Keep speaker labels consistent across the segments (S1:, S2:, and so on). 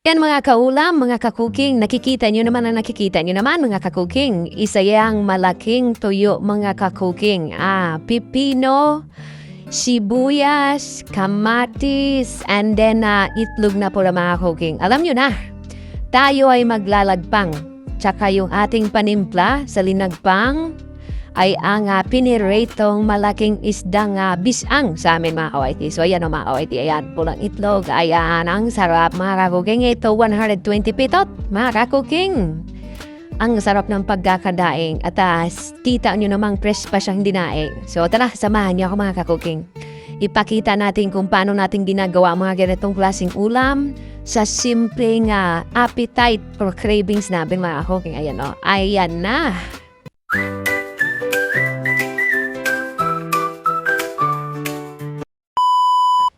S1: Yan mga kaulam, mga kakuking, nakikita nyo naman mga kakuking. Isa yang malaking tuyo mga kakuking. Pipino, sibuyas, kamatis, and then itlog na po mga kakuking. Alam nyo na, tayo ay maglalagpang. Tsaka yung ating panimpla sa linagpang ay ang piniratong malaking isdang bisang sa amin mga kawaiti. So ayan mga kawaiti, ayan pulang itlog, ayan ang sarap mga kakuking. Ito 120 pitot mga kakuking. Ang sarap ng pagkakadaing at tita nyo namang fresh pa siyang dinaing. So tara, samahan niyo ako mga kakuking. Ipakita natin kung paano natin ginagawa mga ganitong klaseng ulam sa simpleng appetite or cravings natin mga kakuking. Ayan o, ayan na.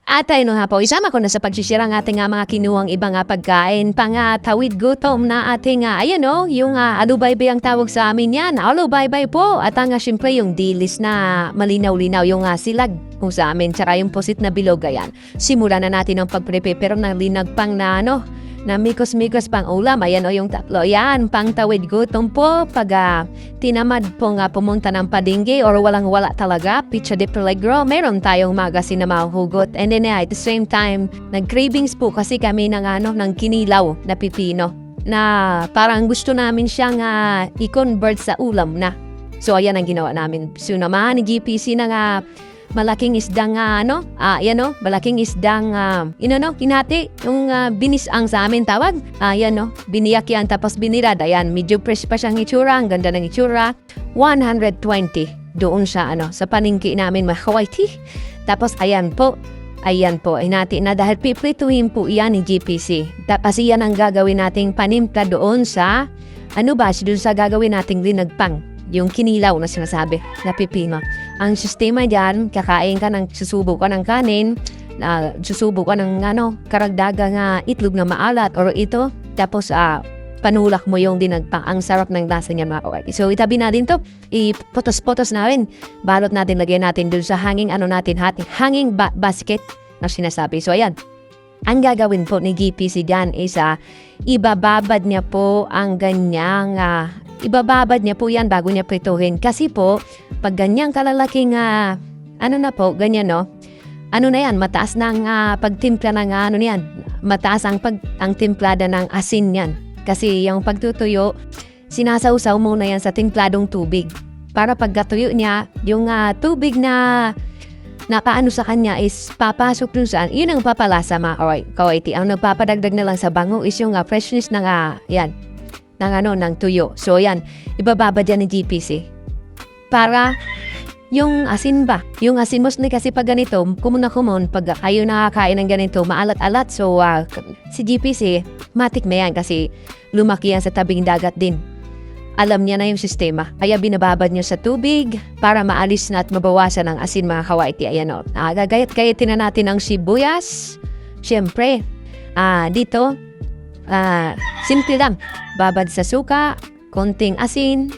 S1: At ayun nga po, isama ko na sa pagsisira ng ating mga kinuwang ibang pagkain, tawid gutom na ating, yung alubaybay ang tawag sa amin yan. Alubaybay po. At syempre yung dilis na malinaw-linaw, yung silag kung sa amin, tsaka yung pusit na bilog, ayan. Simulan na natin ang pagprepare ng linagpang na na mikos-mikos pang ulam. Ayan yung tatlo. Yan, pang tawid gutom po. Pag tinamad po pumunta ng padingge or walang-wala talaga, pizza de peligro, meron tayong magasin na mahuhugot. And then at the same time, nag-cravings po kasi kami ng kinilaw na pipino na parang gusto namin siyang i-convert sa ulam na. So ayan ang ginawa namin. So naman, GPC na malaking isdang malaking isdang hinati yung binisang sa amin tawag. Biniyak yan tapos binirad. Ayan, medyo fresh pa siyang itsura, ang ganda ng itsura. 120 doon sa sa paningki namin mga kawaiti. Tapos ayan po, hinati na dahil piprituhin po iyan ni GPC. Tapos iyan ang gagawin nating panimpla doon sa doon sa gagawin nating linagpang. Yung kinilaw na sinasabi na pipino. Ang sistema dyan, kakain ka susubo ka ng kanin, susubo ka ng karagdagang itlog na maalat or ito, tapos panulak mo yung dinagpang. Ang sarap ng lasa niyan mga kawaiti. So itabi natin to, ipotos-potos natin. Balot natin, lagyan natin dun sa hanging hanging basket na sinasabi. So ayan. Ang gagawin po ni GPC dyan is ibababad niya po ang ganyang ibababad niya po yan bago niya prituhin. Kasi po, pag ganyang kalalaking ganyan na yan, mataas ng pagtimpla ng yan. Mataas ang timplada ng asin yan. Kasi yung pagtutuyo, sinasawsaw muna yan sa timpladong tubig. Para pagkatuyo niya, yung tubig na nakaano sa kanya is papasok dun saan, yun ang papalasa mga kawaiti. Ang nagpapadagdag na lang sa bango is yung freshness ng ng tuyo. So yan, ibababad yan ng GPC. Para yung asin ba? Yung asin mostly kasi pag ganito, pag kayo nakakain ng ganito, maalat-alat. So si GPC, matik na yan kasi lumaki yan sa tabing dagat din. Alam niya na yung sistema. Kaya binababad niya sa tubig para maalis na at mabawasan ang asin mga kawaiti. Ayan o. Gagayat-gayatin na natin ang sibuyas. Siyempre, dito, simple lang. Babad sa suka, konting asin,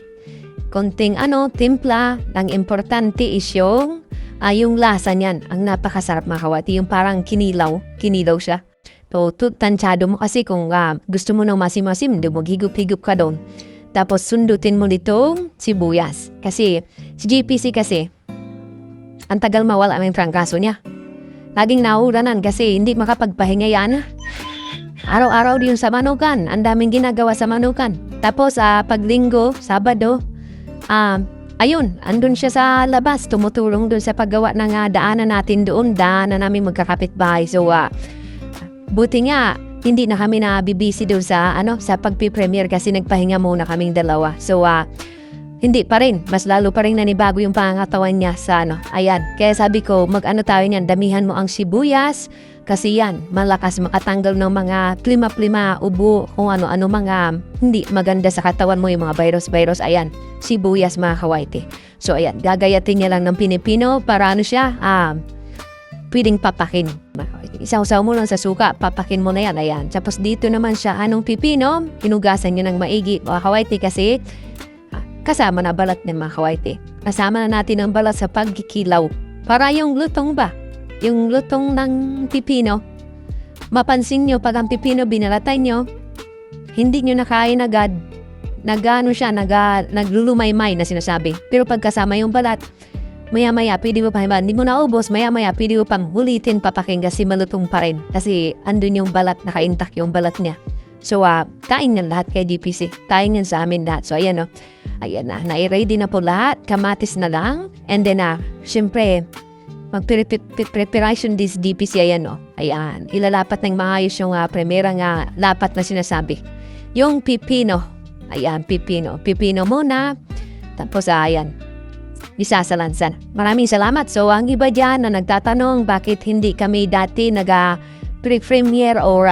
S1: konting timpla. Ang importante is yung lasa niyan. Ang napakasarap mga kawaiti. Yung parang kinilaw siya. So, tansyado mo kasi kung gusto mo ng masim-masim, maghigup-higup ka doon. Tapos sundutin mo ditong sibuyas. Kasi si GPC kasi, ang tagal mawala ang trangkaso niya. Laging nauranan kasi hindi makapagpahinga yan. Araw-araw din sa manukan. Ang daming ginagawa sa manukan. Tapos pag linggo, Sabado, andun siya sa labas. Tumutulong dun sa paggawa ng daanan natin doon. Daanan namin magkakapitbahay. So, buti nga, hindi na kami nabibisi doon sa pagpipremiere kasi nagpahinga muna kaming dalawa. So hindi pa rin, mas lalo pa rin nanibago yung pangangatawan niya sa ayan. Kaya sabi ko, tayo niyan, damihan mo ang sibuyas kasi yan, malakas makatanggal ng mga plima-plima, ubo, kung ano-ano mga hindi maganda sa katawan mo, yung mga virus. Ayan, sibuyas mga kawaiti. So ayan, gagayatin niya lang ng pinipino para siya, pwedeng papakin. Isaw-saw mo lang sa suka, papakin mo na yan. Ayan. Tapos dito naman siya, pipino, hinugasan nyo ng maigi. Mga kawaiti kasi, kasama na balat ng mga kawaiti. Kasama na natin ang balat sa pagkikilaw. Para yung lutong ba? Yung lutong ng pipino, mapansin nyo pag ang pipino binalatay nyo, hindi nyo nakain agad. Naglulumaymay na sinasabi. Pero pagkasama yung balat, maya-maya, pwede mo pa, hindi mo naubos, maya-maya, pwede mo pang hulitin papakinggan kasi malutong pa rin. Kasi andun yung balat, nakaintak yung balat niya. So, kain nga lahat kay DPC. Kain nga sa amin lahat. So, ayan, no. Ayan na, nai-ready na po lahat. Kamatis na lang. And then, syempre, mag-preparation this DPC, ayan, no. Ayan, ilalapat ng maayos yung primera nga lapat na sinasabi. Yung pipino. Ayan, pipino. Pipino muna. Tapos, ayan, isasalansan. Maraming salamat. So, ang iba dyan na nagtatanong bakit hindi kami dati nag-premiere or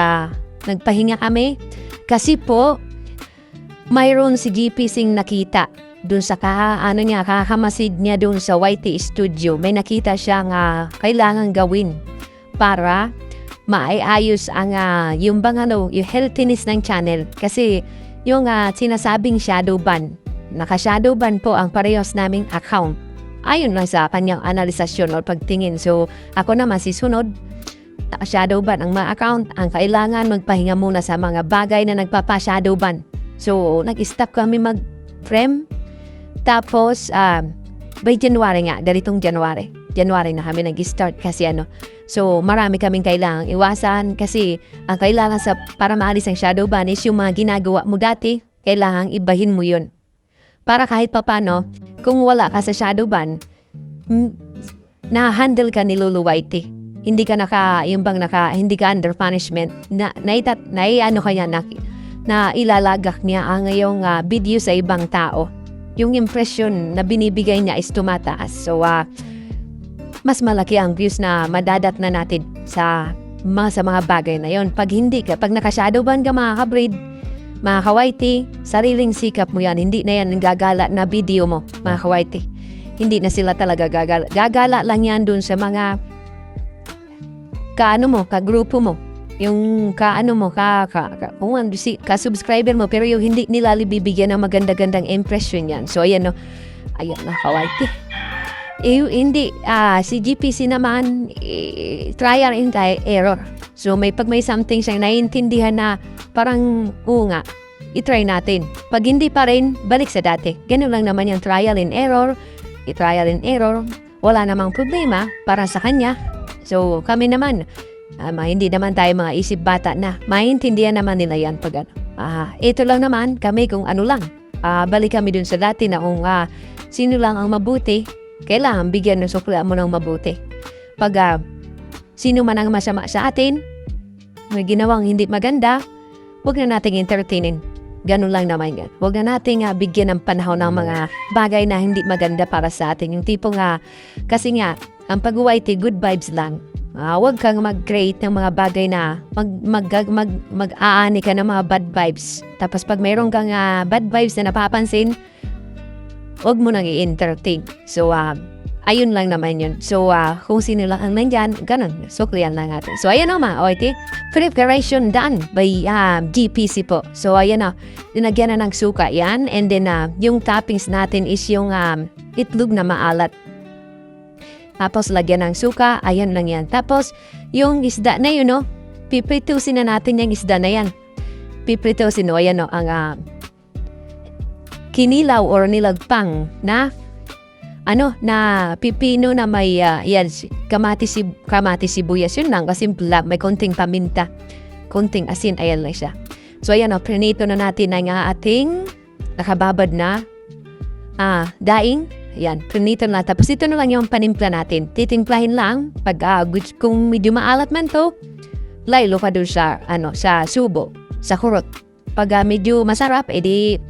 S1: nagpahinga kami. Kasi po, mayroon si GP Sing nakita dun sa kakamasid niya dun sa YT Studio. May nakita siyang kailangan gawin para maayos ang yung yung healthiness ng channel. Kasi yung sinasabing shadow ban, naka-shadow ban po ang parehas naming account. Ayon lang sa kanyang analisasyon o pagtingin. So, ako naman sisunod, shadow ban ang mga account. Ang kailangan magpahinga muna sa mga bagay na nagpapa-shadow ban. So, nag-stop kami mag-frame. Tapos, by January nga, daritong January na kami nag-start kasi So, marami kaming kailangang iwasan kasi ang kailangan para maalis ang shadow ban is yung mga ginagawa mo dati, kailangang ibahin mo yun. Para kahit papano, kung wala ka sa shadow ban, na-handle ka ni Lulu Whitey. Hindi ka hindi ka under punishment. Na ilalagak niya ang iyong video sa ibang tao. Yung impression na binibigay niya is tumataas. So, mas malaki ang views na madadat na natin sa mga bagay na yon. Pag naka-shadow ban ka mga kabreed, mga kawaiti, sariling sikap mo yan. Hindi na yan gagala na video mo, mga kawaiti. Hindi na sila talaga gagala. Gagala lang yan dun sa mga kagrupo mo. Yung ka-subscriber mo, pero yung hindi nila bibigyan ng maganda-gandang impression yan. So, ayan, no. Ayan na, kawaiti. Hindi, si GPC naman, trial and error. So, pag may something siyang naiintindihan na parang, nga, i-try natin. Pag hindi pa rin, balik sa dati. Ganun lang naman yung trial and error. I-trial and error. Wala namang problema para sa kanya. So, kami naman, hindi naman tayo mga isip bata na maintindihan naman nila yan pag ito lang naman kami kung ano lang. Balik kami dun sa dati na kung sino lang ang mabuti, kailangan bigyan ng sukla mo ng mabuti. Pag sino man ang masama sa atin, may ginawang hindi maganda, huwag na nating entertainin. Ganun lang naman yan. Huwag na nating bigyan ng panahon ng mga bagay na hindi maganda para sa atin. Yung tipong kasi nga, ang pag-whitey, good vibes lang. Huwag kang mag-create ng mga bagay na mag-aani ka ng mga bad vibes. Tapos pag mayroon kang bad vibes na napapansin, huwag mo nang i-entertain. So, ayun lang naman yun. So, kung sino lang ang nandyan, ganun. Suklian lang natin. So, ayan naman. Okay. Preparation done by GPC po. So, ayan na. Dinagyan na ng suka yan. And then, yung toppings natin is yung itlog na maalat. Tapos, lagyan ng suka. Ayan lang yan. Tapos, yung isda na yun, no? Pipritusin na natin yung isda na yan. Pipritusin, no? Ayan, no? Ang kinilaw or nilagpang na pipino na may kamatis sibuyas. Yun lang. Kasi may konting paminta. Konting asin. Ayan lang siya. So, ayan, no? Prinito na natin ang ating nakababad na daing. Ayan, prinito na. Tapos ito na lang yung panimpla natin. Titimplahin lang. Pag kung medyo maalat man to, laylo ka doon sa subo, sa kurot. Pag medyo masarap, edi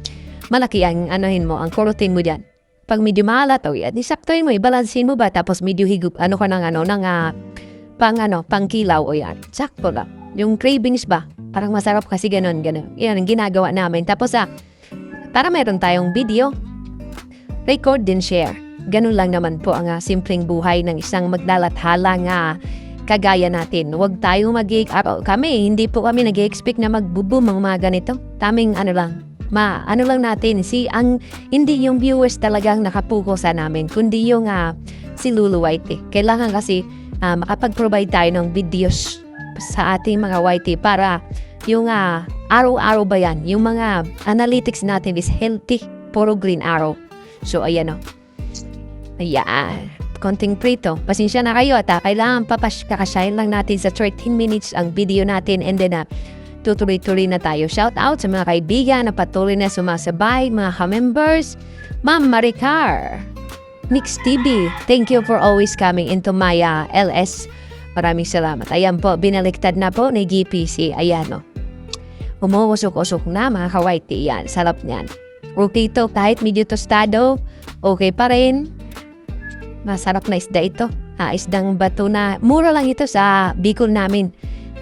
S1: malaki ang ang kurotin mo dyan. Pag medyo maalat, isaktoin mo, ibalansin mo ba? Tapos medyo higup, pangkilaw o yan. Sakto lang. Yung cravings ba? Parang masarap kasi ganun. Yan ang ginagawa namin. Tapos para meron tayong video, record din share. Ganun lang naman po ang simpleng buhay ng isang maglalathalang kagaya natin. Huwag tayo kami, hindi po kami nag-expect na magbo-boom ang mga ganito. Taming lang natin, hindi yung viewers talagang nakapuko sa namin, kundi yung si Lulu Whitey. Kailangan kasi makapag-provide tayo ng videos sa ating mga YT para yung araw-araw ba yan, yung mga analytics natin is healthy, puro green arrow. So, ayan o. Ayan. Konting prito. Pasensya na kayo at kailangan kakasyahin lang natin sa 13 minutes ang video natin and then tutuloy-tuloy na tayo. Shout out sa mga kaibigan na patuloy na sumasabay, mga ka-members. Ma'am Maricar, Nix TV, thank you for always coming into my LS. Maraming salamat. Ayan po, binaliktad na po ni GPC. Ayan o. Umuusok-usok na mga ka-whitey. Yan, sarap niyan. Okay to, kahit medyo tostado, okay pa rin. Masarap na isda ito. Isdang bato na, mura lang ito sa Bicol namin.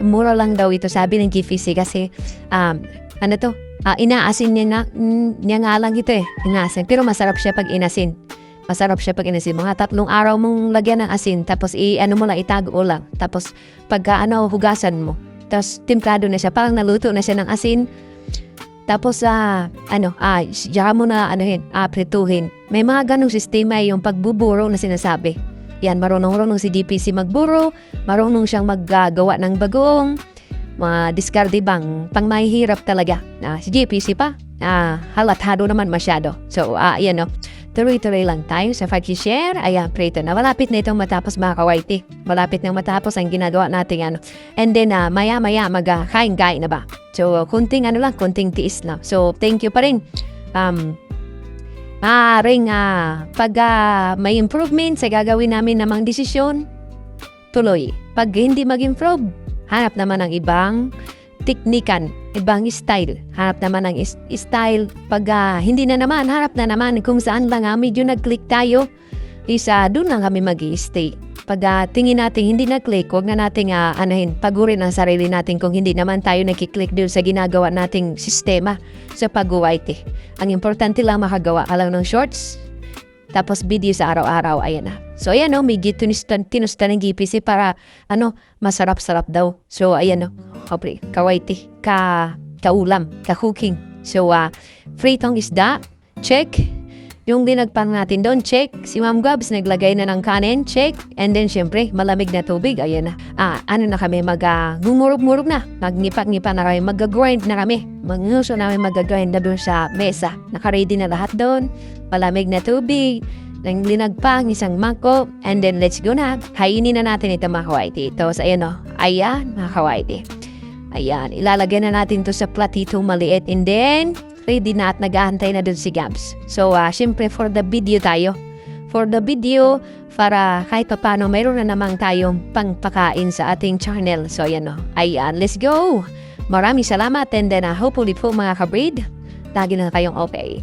S1: Mura lang daw ito, sabi ng GPC kasi, inaasin niya nga lang ito inaasin. Pero masarap siya pag inasin. Mga 3 araw mong lagyan ng asin, tapos mo lang, itago lang. Tapos pagka hugasan mo. Tapos timplado na siya, parang naluto na siya ng asin. Tapos diyan mo na prituhin. May mga ganong sistema yung pagbuburo na sinasabi. Yan, marunong si DPC magburo, marunong siyang maggawa ng bagong, mga diskarte bang pang mahihirap talaga. Si DPC pa, halatado naman masyado. So, yan o. Tuloy-tuloy lang tayo sa pag-share. Ayan, prito na. Malapit na itong matapos mga ka-YT. Malapit na matapos ang ginagawa natin. And then, maya-maya mag-kain-kain na ba? So, kunting tiis na. So, thank you pa rin. Maaaring pag may improvement sa gagawin namin namang desisyon, tuloy. Pag hindi mag-improve, hanap naman ng ibang teknikan, ibang style. Hanap naman ng style. Pag hindi na naman, hanap na naman kung saan lang medyo nag-click tayo. Doon lang kami mag-i-stay. Pag tingin natin hindi nag-click, huwag na natin pagurin ang sarili natin kung hindi naman tayo nag-click doon sa ginagawa nating sistema sa pag-YT. Ang importante lang makagawa alam ng shorts, tapos video sa araw-araw. Ayan na. So ayan medyo tinusta ng GPC para masarap-sarap daw. So ayan ka-YT, ka-ulam, ka-cooking. So free tong isda, check. Yung dinagpang natin doon, check. Si Ma'am Gabs naglagay na ng kanin, check. And then syempre, malamig na tubig, ayan na. Na kami, gumurog-murog na. Magnipa-nipa na kami, mag-grind na kami. Manguso namin mag-grind na doon sa mesa. Naka-ready na lahat doon. Malamig na tubig. Nang linagpang, isang mangkok. And then let's go na. Kainin na natin ito mga ka-YT. Tapos ayan ayan mga ka-YT. Ayan, ilalagay na natin to sa platito maliit. And then, ready na at nag-aantay na dun si Gabs. So, syempre for the video tayo. For the video, para kahit pa paano, mayroon na namang tayong pangpakain sa ating channel. So, ayan Ayan, let's go! Maraming salamat and then hopefully po mga kabrid, lagi na kayong okay.